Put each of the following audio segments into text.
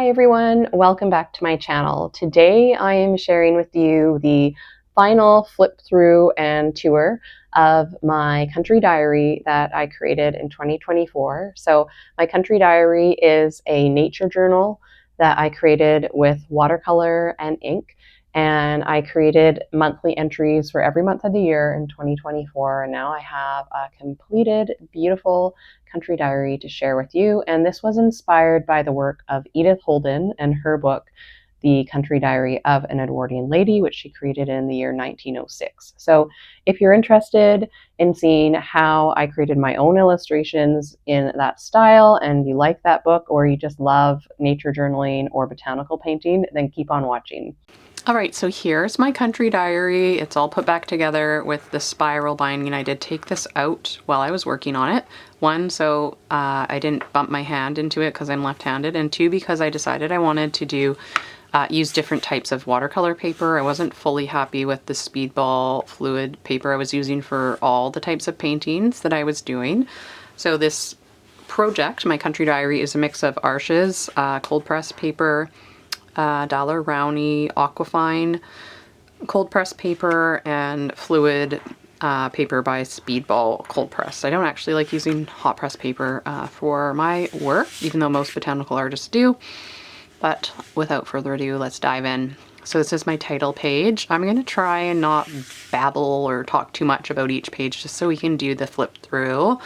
Hi everyone, welcome back to my channel. Today I am sharing with you the final flip through and tour of my country diary that I created in 2024. So my country diary is a nature journal that I created with watercolor and ink, and I created monthly entries for every month of the year in 2024, and now I have a completed, beautiful country diary to share with you. And this was inspired by the work of Edith Holden and her book, The Country Diary of an Edwardian Lady, which she created in the year 1906. So if you're interested in seeing how I created my own illustrations in that style, and you like that book, or you just love nature journaling or botanical painting, then keep on watching. All right, so here's my country diary. It's all put back together with the spiral binding. I did take this out while I was working on it. One, so I didn't bump my hand into it because I'm left-handed, and two, because I decided I wanted to use different types of watercolor paper. I wasn't fully happy with the speedball fluid paper I was using for all the types of paintings that I was doing. So this project, my country diary, is a mix of Arches, cold press paper, Dollar Rowney Aquafine cold press paper, and fluid paper by Speedball cold press. I don't actually like using hot press paper for my work, even though most botanical artists do. But without further ado, let's dive in. So this is my title page. I'm going to try and not babble or talk too much about each page, just so we can do the flip through.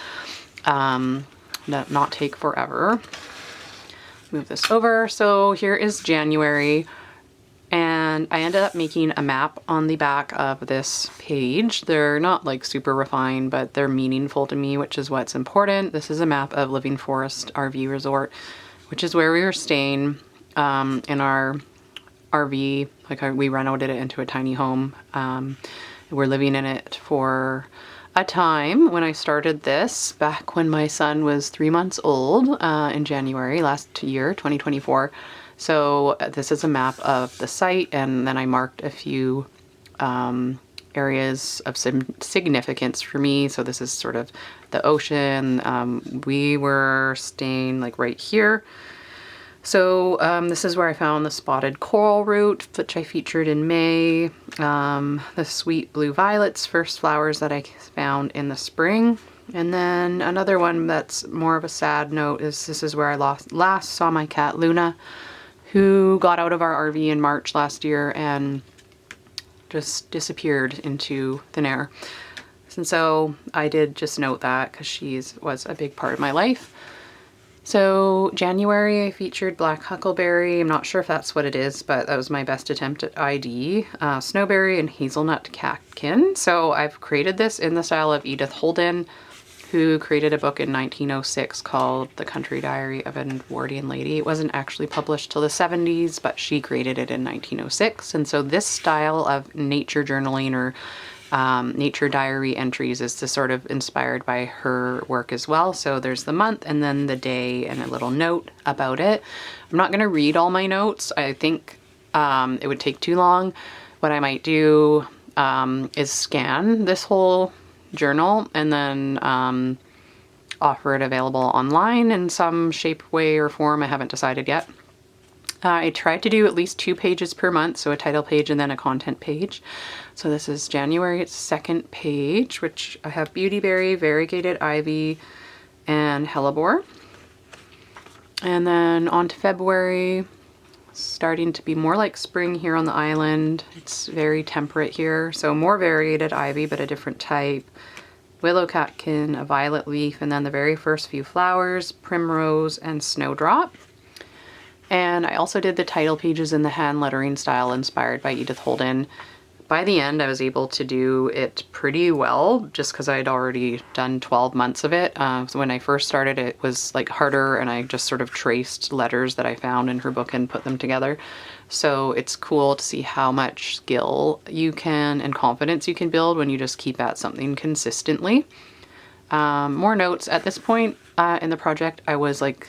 Not take forever. Move this over. So here is January, and I ended up making a map on the back of this page. They're not like super refined, but they're meaningful to me, which is what's important. This is a map of Living Forest RV Resort, which is where we were staying in our RV. We renovated it into a tiny home. We're living in it for a time. When I started this, back when my son was 3 months old, in January last year, 2024. So this is a map of the site, and then I marked a few areas of some significance for me. So this is sort of the ocean. We were staying like right here. So this is where I found the spotted coral root, which I featured in May. The sweet blue violets, first flowers that I found in the spring. And then another one that's more of a sad note is this is where I last saw my cat Luna, who got out of our RV in March last year and just disappeared into thin air. And so I did just note that because she was a big part of my life. So January I featured black huckleberry. I'm not sure if that's what it is, but that was my best attempt at ID. Snowberry and hazelnut catkin. So I've created this in the style of Edith Holden, who created a book in 1906 called The Country Diary of an Edwardian Lady. It wasn't actually published till the 70s, but she created it in 1906. And so this style of nature journaling or nature diary entries is sort of inspired by her work as well. So there's the month and then the day and a little note about it. I'm not going to read all my notes. I think it would take too long. What I might do is scan this whole journal and then offer it available online in some shape, way, or form. I haven't decided yet. I tried to do at least 2 pages per month, so a title page and then a content page. So this is January's second page, which I have beautyberry, variegated ivy, and hellebore. And then on to February, starting to be more like spring here on the island. It's very temperate here, so more variegated ivy, but a different type. Willow catkin, a violet leaf, and then the very first few flowers, primrose and snowdrop. And I also did the title pages in the hand lettering style inspired by Edith Holden. By the end, I was able to do it pretty well just because I had already done 12 months of it. So when I first started, it was like harder, and I just sort of traced letters that I found in her book and put them together. So it's cool to see how much skill you can and confidence you can build when you just keep at something consistently. More notes. At this point in the project, I was like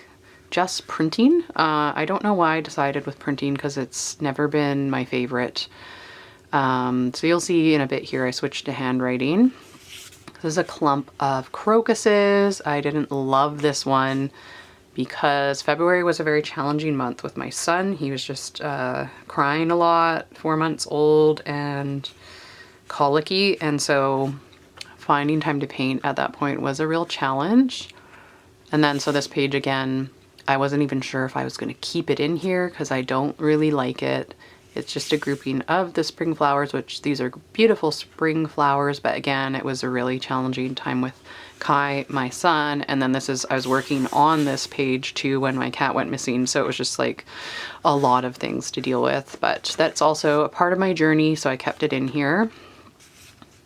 just printing. I don't know why I decided with printing because it's never been my favorite. So you'll see in a bit here I switched to handwriting. This is a clump of crocuses. I didn't love this one because February was a very challenging month with my son. He was just crying a lot, 4 months old, and colicky, and so finding time to paint at that point was a real challenge. And then so this page again, I wasn't even sure if I was going to keep it in here because I don't really like it. It's just a grouping of the spring flowers, which these are beautiful spring flowers, but again, it was a really challenging time with Kai, my son. And then I was working on this page too when my cat went missing, so it was just like a lot of things to deal with, but that's also a part of my journey, so I kept it in here.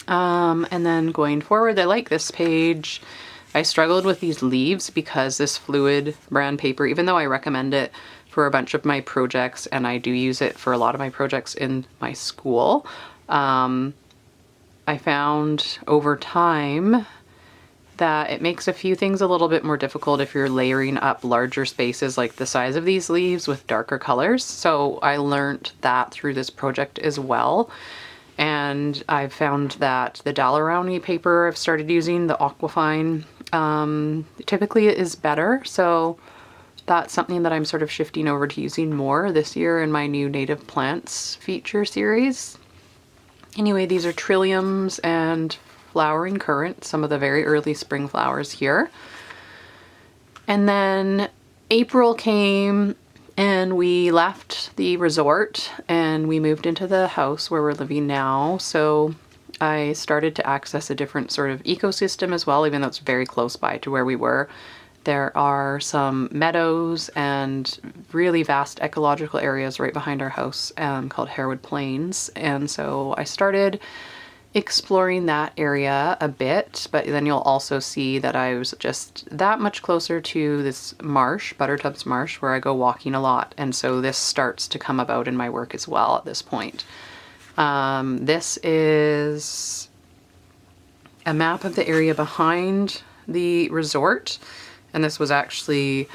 And then going forward, I like this page. I struggled with these leaves because this fluid brand paper, even though I recommend it for a bunch of my projects, and I do use it for a lot of my projects in my school, I found over time that it makes a few things a little bit more difficult if you're layering up larger spaces like the size of these leaves with darker colors. So I learned that through this project as well. And I've found that the Daler-Rowney paper I've started using, the Aquafine, typically it is better. So that's something that I'm sort of shifting over to using more this year in my new native plants feature series. Anyway, these are trilliums and flowering currant, some of the very early spring flowers here. And then April came and we left the resort and we moved into the house where we're living now. So I started to access a different sort of ecosystem as well, even though it's very close by to where we were. There are some meadows and really vast ecological areas right behind our house called Harewood Plains. And so I started exploring that area a bit, but then you'll also see that I was just that much closer to this marsh, Buttertubs Marsh, where I go walking a lot. And so this starts to come about in my work as well at this point. This is a map of the area behind the resort. And this was actually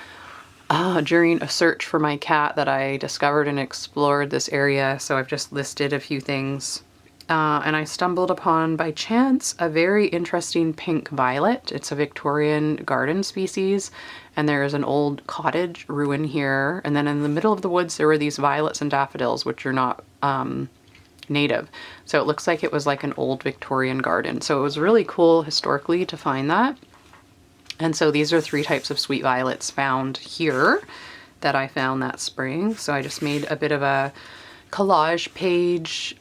during a search for my cat that I discovered and explored this area. So I've just listed a few things. And I stumbled upon, by chance, a very interesting pink violet. It's a Victorian garden species, and there is an old cottage ruin here. And then in the middle of the woods, there were these violets and daffodils, which are not native. So it looks like it was like an old Victorian garden. So it was really cool historically to find that. And so these are 3 types of sweet violets found here that I found that spring. So I just made a bit of a collage page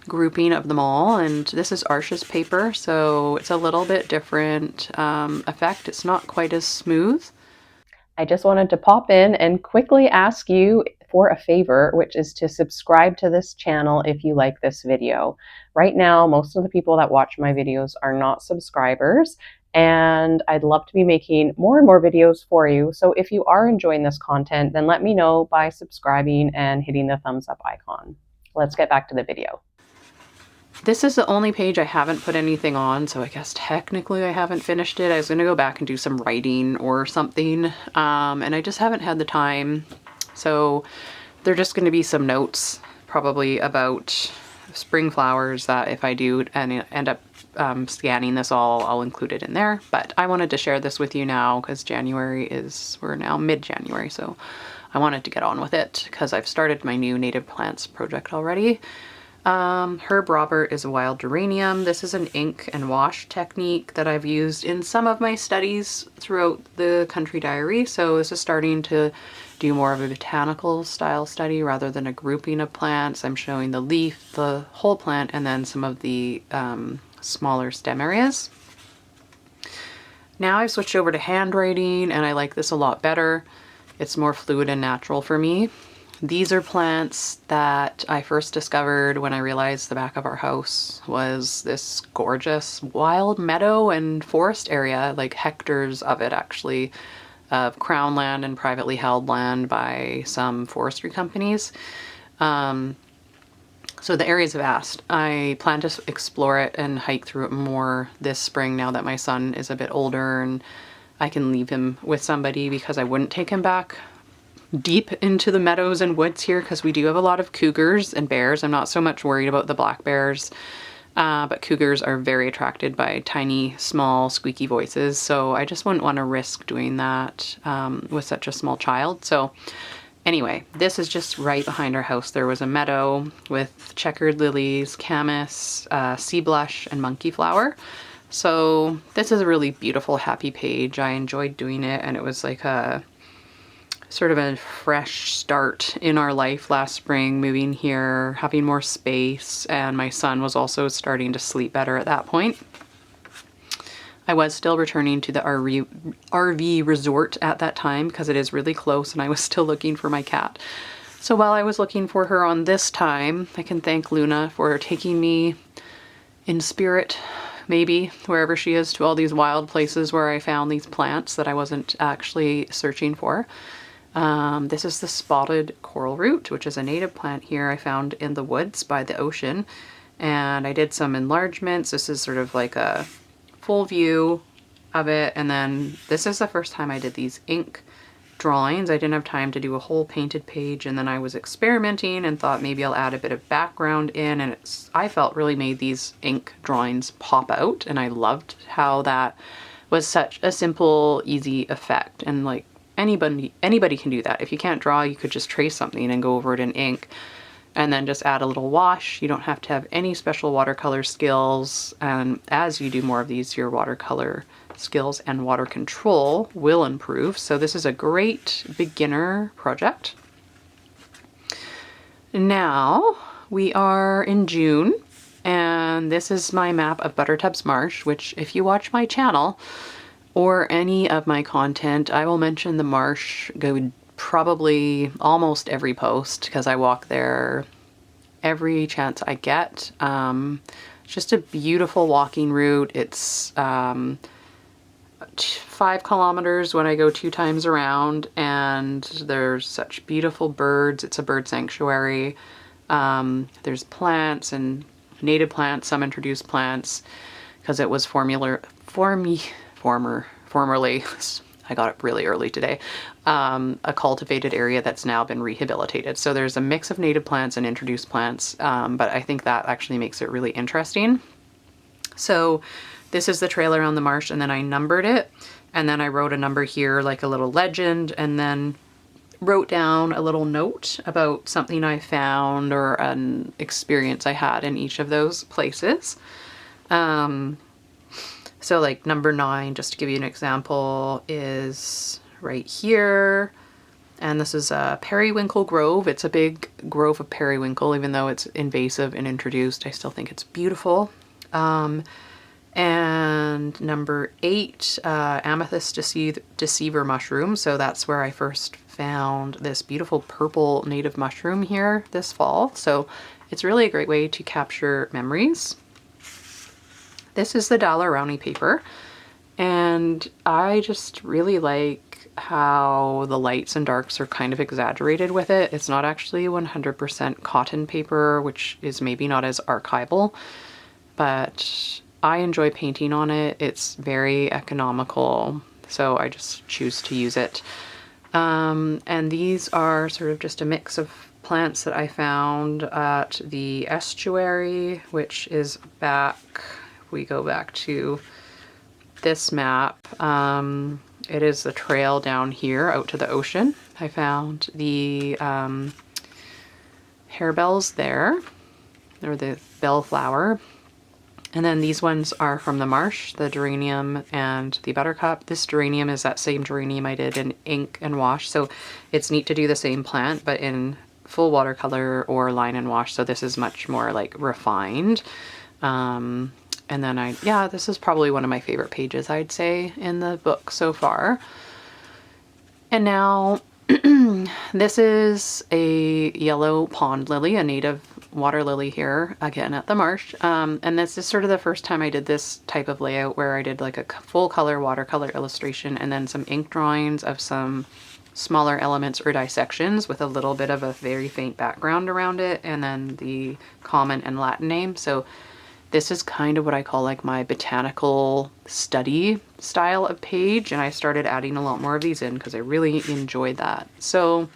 grouping of them all, and this is Arches paper, so it's a little bit different effect. It's not quite as smooth. I just wanted to pop in and quickly ask you for a favor, which is to subscribe to this channel if you like this video. Right now, most of the people that watch my videos are not subscribers, and I'd love to be making more and more videos for you. So if you are enjoying this content, then let me know by subscribing and hitting the thumbs up icon. Let's get back to the video. This is the only page I haven't put anything on, so I guess technically I haven't finished it. I was going to go back and do some writing or something, and I just haven't had the time. So they're just going to be some notes probably about spring flowers that if I do and end up scanning this all, I'll include it in there. But I wanted to share this with you now because we're now mid-January, so I wanted to get on with it because I've started my new native plants project already. Herb Robert is a wild geranium. This is an ink and wash technique that I've used in some of my studies throughout the country diary. So this is starting to do more of a botanical style study rather than a grouping of plants. I'm showing the leaf, the whole plant, and then some of the smaller stem areas. Now I've switched over to handwriting and I like this a lot better. It's more fluid and natural for me. These are plants that I first discovered when I realized the back of our house was this gorgeous wild meadow and forest area, like hectares of it actually, of crown land and privately held land by some forestry companies. So the area is vast. I plan to explore it and hike through it more this spring now that my son is a bit older and I can leave him with somebody, because I wouldn't take him back deep into the meadows and woods here because we do have a lot of cougars and bears. I'm not so much worried about the black bears But cougars are very attracted by tiny, small, squeaky voices. So I just wouldn't want to risk doing that with such a small child. So anyway, this is just right behind our house. There was a meadow with checkered lilies, camas, sea blush, and monkey flower. So this is a really beautiful, happy page. I enjoyed doing it, and it was like a sort of a fresh start in our life last spring, moving here, having more space, and my son was also starting to sleep better at that point. I was still returning to the RV resort at that time because it is really close, and I was still looking for my cat. So while I was looking for her on this time, I can thank Luna for taking me in spirit, maybe, wherever she is, to all these wild places where I found these plants that I wasn't actually searching for. This is the spotted coral root, which is a native plant here I found in the woods by the ocean. And I did some enlargements. This is sort of like a full view of it. And then this is the first time I did these ink drawings. I didn't have time to do a whole painted page, and then I was experimenting and thought maybe I'll add a bit of background in, and I felt really made these ink drawings pop out, and I loved how that was such a simple, easy effect. And like anybody can do that. If you can't draw, you could just trace something and go over it in ink and then just add a little wash. You don't have to have any special watercolor skills. And as you do more of these, your watercolor skills and water control will improve. So this is a great beginner project. Now we are in June, and this is my map of Buttertub's Marsh, which if you watch my channel or any of my content, I will mention the marsh probably almost every post because I walk there every chance I get. It's just a beautiful walking route. It's 5 kilometers when I go 2 times around, and there's such beautiful birds. It's a bird sanctuary. There's plants and native plants, some introduced plants, because it was formerly, I got up really early today, a cultivated area that's now been rehabilitated. So there's a mix of native plants and introduced plants, but I think that actually makes it really interesting. So this is the trail around the marsh, and then I numbered it, and then I wrote a number here, like a little legend, and then wrote down a little note about something I found or an experience I had in each of those places. So like number 9, just to give you an example, is right here. And this is a periwinkle grove. It's a big grove of periwinkle, even though it's invasive and introduced. I still think it's beautiful. And number 8, amethyst deceiver mushroom. So that's where I first found this beautiful purple native mushroom here this fall. So it's really a great way to capture memories. This is the Dalerownie paper, and I just really like how the lights and darks are kind of exaggerated with it. It's not actually 100% cotton paper, which is maybe not as archival, but I enjoy painting on it. It's very economical, so I just choose to use it. And these are sort of just a mix of plants that I found at the estuary, which is back, if we go back to this map, it is the trail down here out to the ocean. I found the harebells there, or the bellflower. And then these ones are from the marsh, the geranium and the buttercup. This geranium is that same geranium I did in ink and wash. So it's neat to do the same plant, but in full watercolor or line and wash. So this is much more like refined. And then this is probably one of my favorite pages, I'd say, in the book so far. And now this is a yellow pond lily, a native water lily here, again at the marsh. And this is sort of the first time I did this type of layout where I did like a full color watercolor illustration and then some ink drawings of some smaller elements or dissections with a little bit of a very faint background around it, and then the common and Latin name. So this is kind of what I call like my botanical study style of page, and I started adding a lot more of these in because I really enjoyed that. So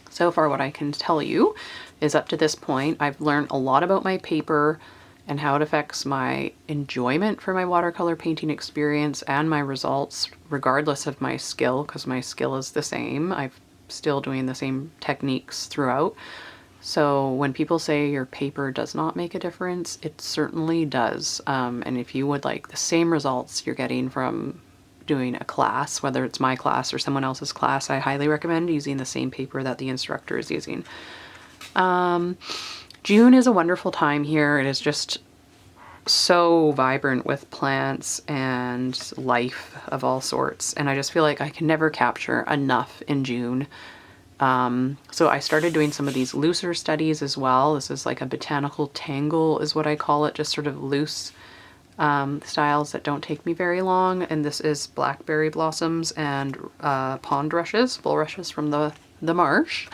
far what I can tell you is up to this point, I've learned a lot about my paper, and how it affects my enjoyment for my watercolor painting experience and my results, regardless of my skill, because my skill is the same. I'm still doing the same techniques throughout. So when people say your paper does not make a difference, it certainly does. And if you would like the same results you're getting from doing a class, whether it's my class or someone else's class, I highly recommend using the same paper that the instructor is using. June is a wonderful time here. It is just so vibrant with plants and life of all sorts. And I just feel like I can never capture enough in June. So I started doing some of these looser studies as well. This is like a botanical tangle is what I call it, just sort of loose styles that don't take me very long. And this is blackberry blossoms and pond rushes, bulrushes from the marsh.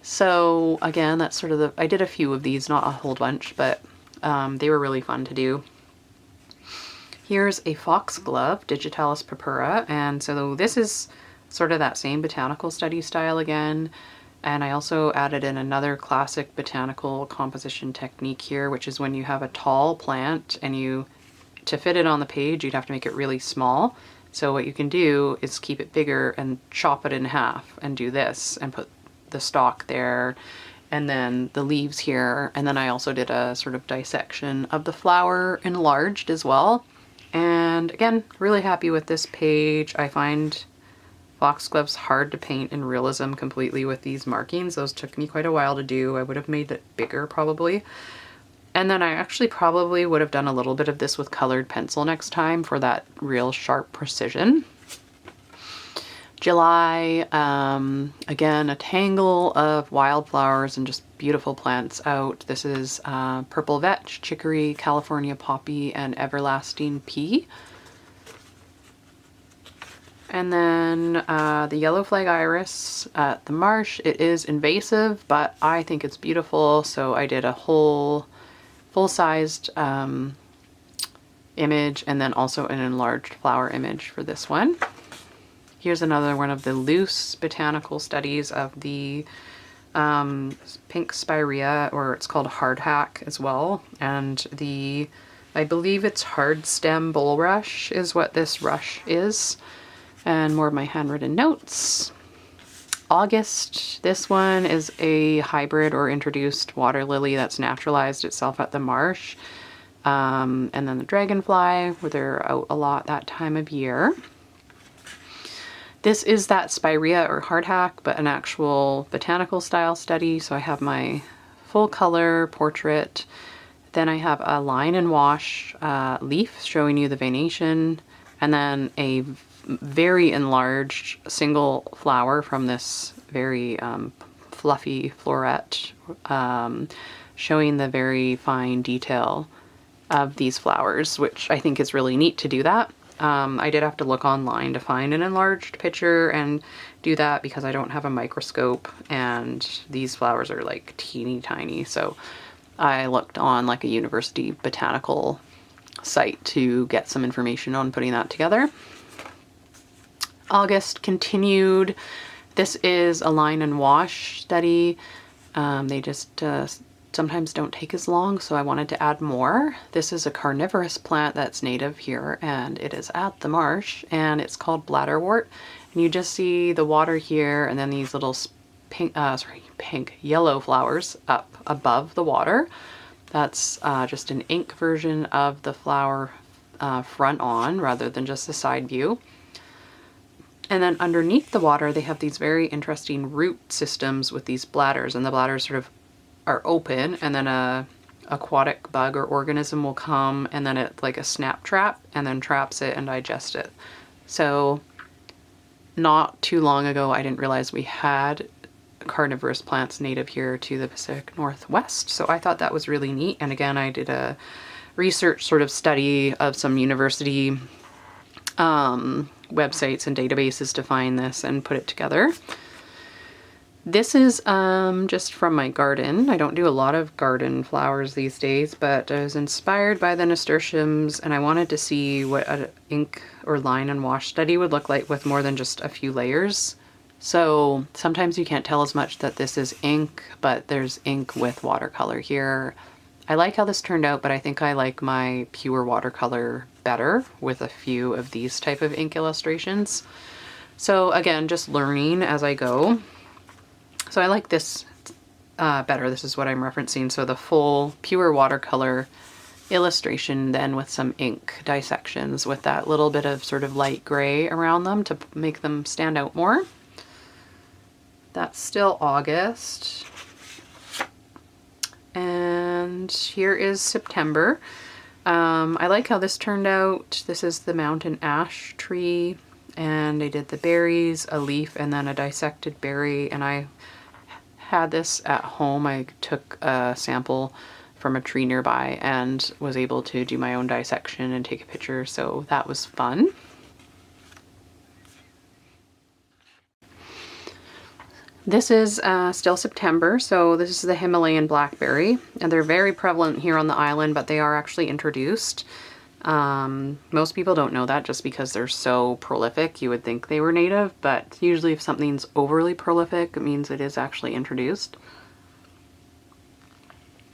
So again, that's sort of I did a few of these, not a whole bunch, but they were really fun to do. Here's a foxglove, Digitalis purpura, and so this is sort of that same botanical study style again. And I also added in another classic botanical composition technique here, which is when you have a tall plant and to fit it on the page, you'd have to make it really small. So what you can do is keep it bigger and chop it in half and do this and put the stalk there and then the leaves here. And then I also did a sort of dissection of the flower enlarged as well. And again, really happy with this page. I find foxgloves hard to paint in realism completely with these markings. Those took me quite a while to do. I would have made it bigger probably. And then I actually probably would have done a little bit of this with colored pencil next time for that real sharp precision. July, again, a tangle of wildflowers and just beautiful plants out. This is purple vetch, chicory, California poppy, and everlasting pea. And then the yellow flag iris at the marsh. It is invasive, but I think it's beautiful. So I did a whole full-sized image and then also an enlarged flower image for this one. Here's another one of the loose botanical studies of the pink spirea, or it's called hardhack as well. And I believe it's hard stem bulrush is what this rush is. And more of my handwritten notes. August, this one is a hybrid or introduced water lily that's naturalized itself at the marsh. And then the dragonfly, where they're out a lot that time of year. This is that spirea or hardhack, but an actual botanical style study. So I have my full color portrait. Then I have a line and wash leaf showing you the venation, and then a very enlarged single flower from this very fluffy floret, showing the very fine detail of these flowers, which I think is really neat to do that. I did have to look online to find an enlarged picture and do that because I don't have a microscope and these flowers are like teeny tiny. So I looked on like a university botanical site to get some information on putting that together. August continued. This is a line and wash study. They just sometimes don't take as long, so I wanted to add more. This is a carnivorous plant that's native here, and it is at the marsh, and it's called bladderwort. And you just see the water here, and then these little yellow flowers up above the water. That's just an ink version of the flower front on, rather than just a side view. And then underneath the water, they have these very interesting root systems with these bladders, and the bladders sort of are open, and then a aquatic bug or organism will come, and then it like a snap trap, and then traps it and digests it. So not too long ago, I didn't realize we had carnivorous plants native here to the Pacific Northwest. So I thought that was really neat. And again, I did a research sort of study of some university websites and databases to find this and put it together. This is just from my garden. I don't do a lot of garden flowers these days, but I was inspired by the nasturtiums and I wanted to see what an ink or line and wash study would look like with more than just a few layers. So sometimes you can't tell as much that this is ink, but there's ink with watercolor here. I like how this turned out, but I think I like my pure watercolor better with a few of these type of ink illustrations. So again, just learning as I go. So I like this better. This is what I'm referencing. So the full pure watercolor illustration, then with some ink dissections with that little bit of sort of light gray around them to make them stand out more. That's still August. And here is September. I like how this turned out. This is the mountain ash tree, and I did the berries, a leaf, and then a dissected berry. And I had this at home. I took a sample from a tree nearby and was able to do my own dissection and take a picture, so that was fun. This is still September, so this is the Himalayan blackberry, and they're very prevalent here on the island, but they are actually introduced. Most people don't know that just because they're so prolific. You would think they were native, but usually if something's overly prolific, it means it is actually introduced.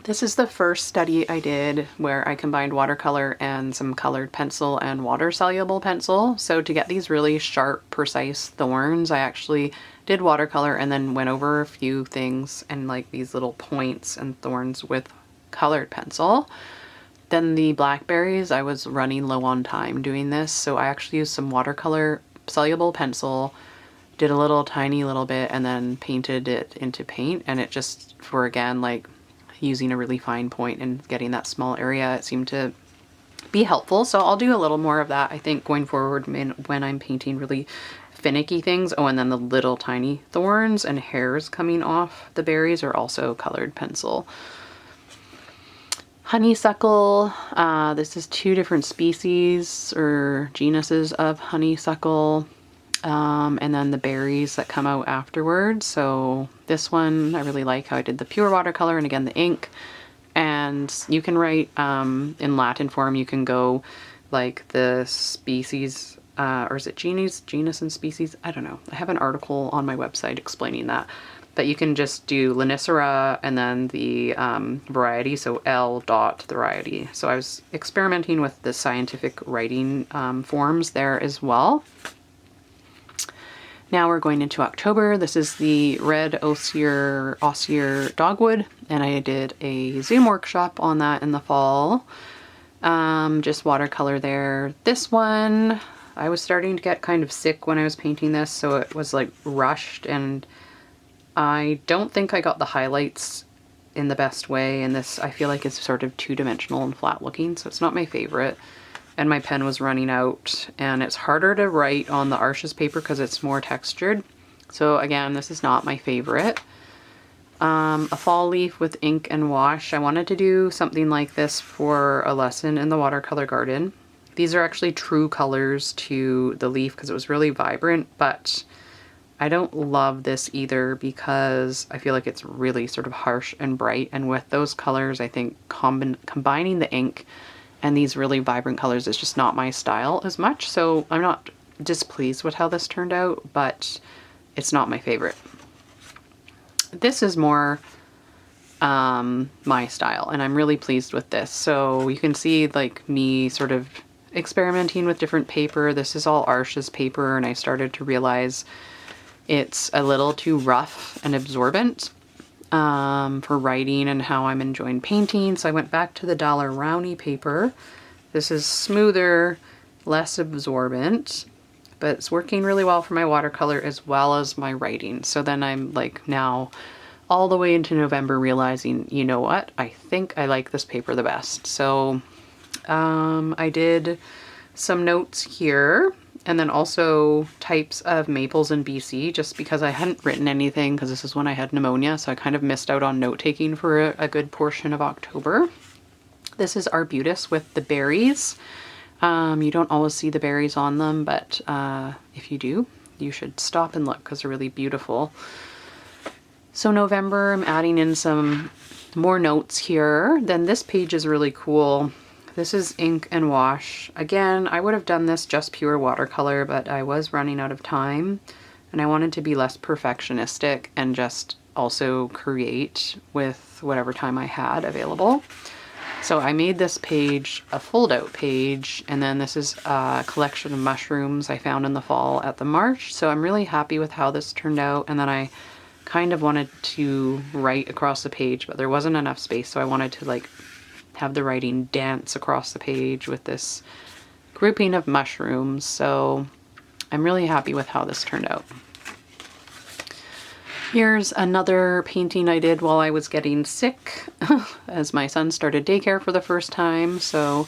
This is the first study I did where I combined watercolor and some colored pencil and water-soluble pencil. So to get these really sharp, precise thorns, I actually did watercolor and then went over a few things and like these little points and thorns with colored pencil. Then the blackberries, I was running low on time doing this, so I actually used some watercolor soluble pencil, did a little tiny little bit, and then painted it into paint, and it just, for again, like using a really fine point and getting that small area, it seemed to be helpful. So I'll do a little more of that, I think, going forward when I'm painting really finicky things. Oh, and then the little tiny thorns and hairs coming off the berries are also colored pencil. Honeysuckle, this is 2 different species or genuses of honeysuckle. And then the berries that come out afterwards. So this one, I really like how I did the pure watercolor and again the ink. And you can write in Latin form, you can go like the species, or is it genus and species? I don't know. I have an article on my website explaining that. But you can just do Linicera and then the variety, so L dot the variety. So I was experimenting with the scientific writing forms there as well. Now we're going into October. This is the red osier dogwood, and I did a Zoom workshop on that in the fall. Just watercolor there. This one, I was starting to get kind of sick when I was painting this, so it was like rushed, and I don't think I got the highlights in the best way, and this I feel like it's sort of two-dimensional and flat looking, so it's not my favorite. And my pen was running out, and it's harder to write on the Arches paper because it's more textured. So again, this is not my favorite. A fall leaf with ink and wash. I wanted to do something like this for a lesson in the watercolor garden. These are actually true colors to the leaf because it was really vibrant, but I don't love this either because I feel like it's really sort of harsh and bright, and with those colors, I think combining the ink and these really vibrant colors is just not my style as much. So I'm not displeased with how this turned out, but it's not my favorite. This is more my style, and I'm really pleased with this. So you can see like me sort of experimenting with different paper. This is all Arches paper, and I started to realize it's a little too rough and absorbent for writing and how I'm enjoying painting. So I went back to the Dollar Rowney paper. This is smoother, less absorbent, but it's working really well for my watercolor as well as my writing. So then I'm like now all the way into November realizing, you know what, I think I like this paper the best. So I did some notes here, and then also types of maples in BC, just because I hadn't written anything because this is when I had pneumonia, so I kind of missed out on note taking for a good portion of October. This is arbutus with the berries. You don't always see the berries on them, but if you do, you should stop and look because they're really beautiful. So November, I'm adding in some more notes here. Then this page is really cool. This is ink and wash. Again, I would have done this just pure watercolor, but I was running out of time and I wanted to be less perfectionistic and just also create with whatever time I had available. So I made this page a fold-out page, and then this is a collection of mushrooms I found in the fall at the marsh. So I'm really happy with how this turned out. And then I kind of wanted to write across the page, but there wasn't enough space, so I wanted to like have the writing dance across the page with this grouping of mushrooms. So I'm really happy with how this turned out. Here's another painting I did while I was getting sick as my son started daycare for the first time. So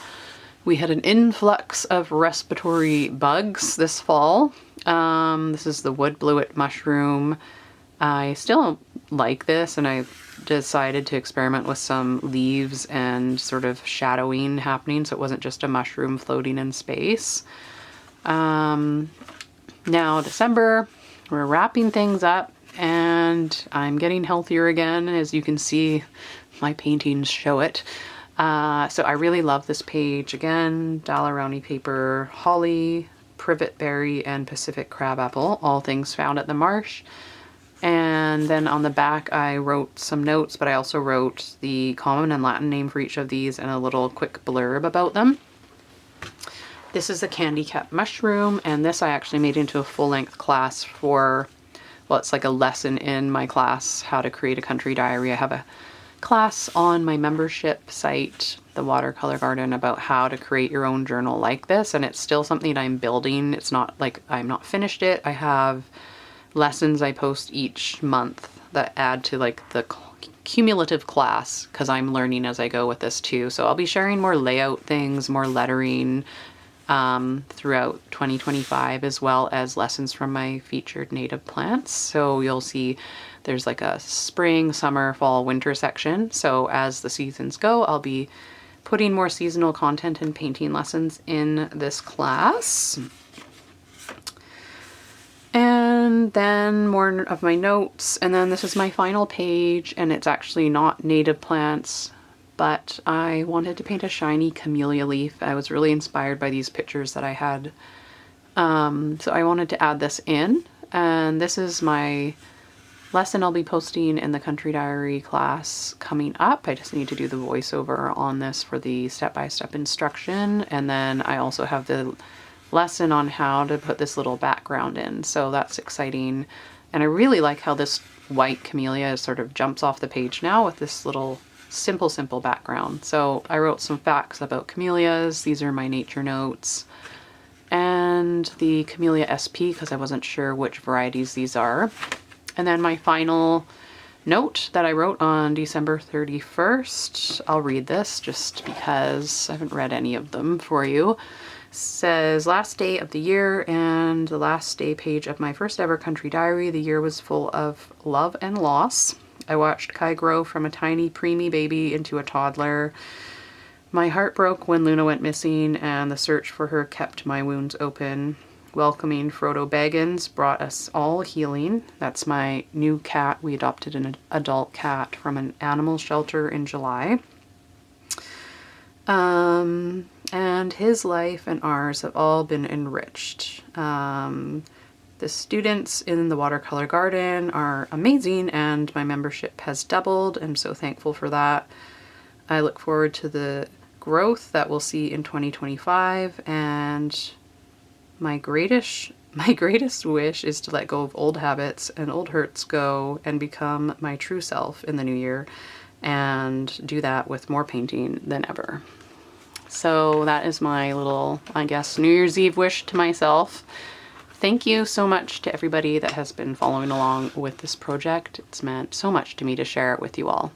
we had an influx of respiratory bugs this fall. This is the wood bluet mushroom. I still like this, and I decided to experiment with some leaves and sort of shadowing happening, so it wasn't just a mushroom floating in space. Now December, we're wrapping things up, and I'm getting healthier again. As you can see, my paintings show it. So I really love this page. Again, Dalaroni paper, holly, privet berry, and Pacific crabapple, all things found at the marsh. And then on the back I wrote some notes, but I also wrote the common and Latin name for each of these and a little quick blurb about them. This is a candy cap mushroom, and this I actually made into a full-length class for, well, it's like a lesson in my class, How to Create a Country Diary. I have a class on my membership site, the Watercolour Garden, about how to create your own journal like this, and it's still something I'm building. It's not like I'm not finished it. I have lessons I post each month that add to like the cumulative class, because I'm learning as I go with this too. So I'll be sharing more layout things, more lettering throughout 2025, as well as lessons from my featured native plants. So you'll see there's like a spring, summer, fall, winter section. So as the seasons go, I'll be putting more seasonal content and painting lessons in this class. And then more of my notes, and then this is my final page, and it's actually not native plants, but I wanted to paint a shiny camellia leaf. I was really inspired by these pictures that I had, so I wanted to add this in, and this is my lesson I'll be posting in the Country Diary class coming up. I just need to do the voiceover on this for the step-by-step instruction, and then I also have the lesson on how to put this little background in, so that's exciting. And I really like how this white camellia sort of jumps off the page now with this little simple background. So I wrote some facts about camellias. These are my nature notes, and the Camellia SP, because I wasn't sure which varieties these are. And then my final note that I wrote on December 31st, I'll read this just because I haven't read any of them for you. Says, last day of the year and the last day page of my first ever country diary. The year was full of love and loss. I watched Kai grow from a tiny preemie baby into a toddler. My heart broke when Luna went missing, and the search for her kept my wounds open. Welcoming Frodo Baggins brought us all healing. That's my new cat. We adopted an adult cat from an animal shelter in July. And his life and ours have all been enriched. The students in the Watercolour Garden are amazing, and my membership has doubled. I'm so thankful for that. I look forward to the growth that we'll see in 2025, and my greatest wish is to let go of old habits and old hurts go and become my true self in the new year, and do that with more painting than ever. So that is my little, I guess, New Year's Eve wish to myself. Thank you so much to everybody that has been following along with this project. It's meant so much to me to share it with you all.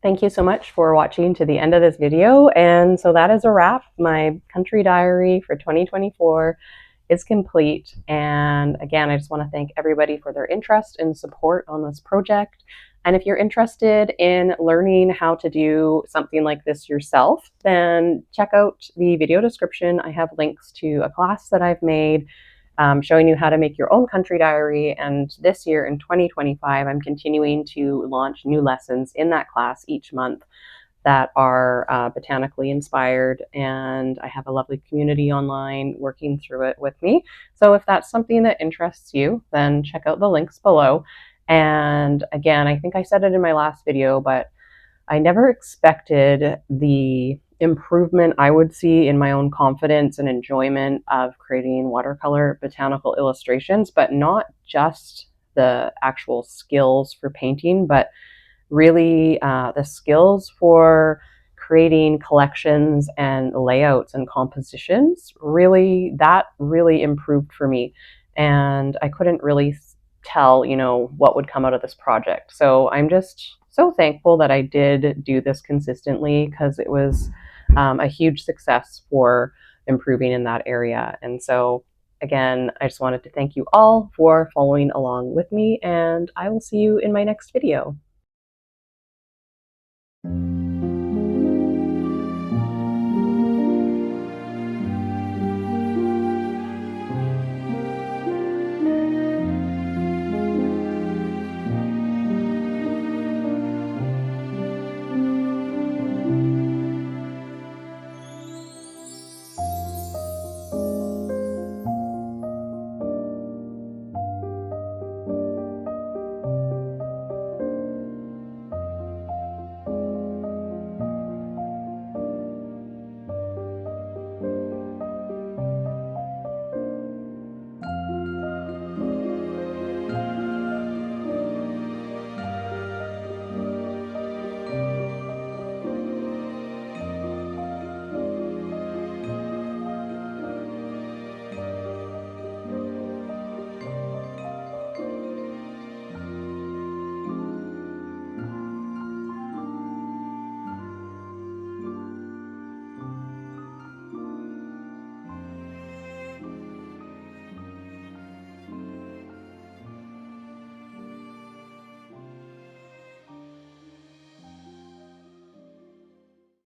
Thank you so much for watching to the end of this video. And so that is a wrap. My country diary for 2024 is complete. And again, I just want to thank everybody for their interest and support on this project. And if you're interested in learning how to do something like this yourself, then check out the video description. I have links to a class that I've made showing you how to make your own country diary. And this year in 2025, I'm continuing to launch new lessons in that class each month that are botanically inspired, and I have a lovely community online working through it with me. So if that's something that interests you, then check out the links below. And again, I think I said it in my last video, but I never expected the improvement I would see in my own confidence and enjoyment of creating watercolor botanical illustrations, but not just the actual skills for painting, but really the skills for creating collections and layouts and compositions. Really, that really improved for me. And I couldn't really tell, what would come out of this project. So I'm just so thankful that I did do this consistently, because it was a huge success for improving in that area. And so, again, I just wanted to thank you all for following along with me, and I will see you in my next video.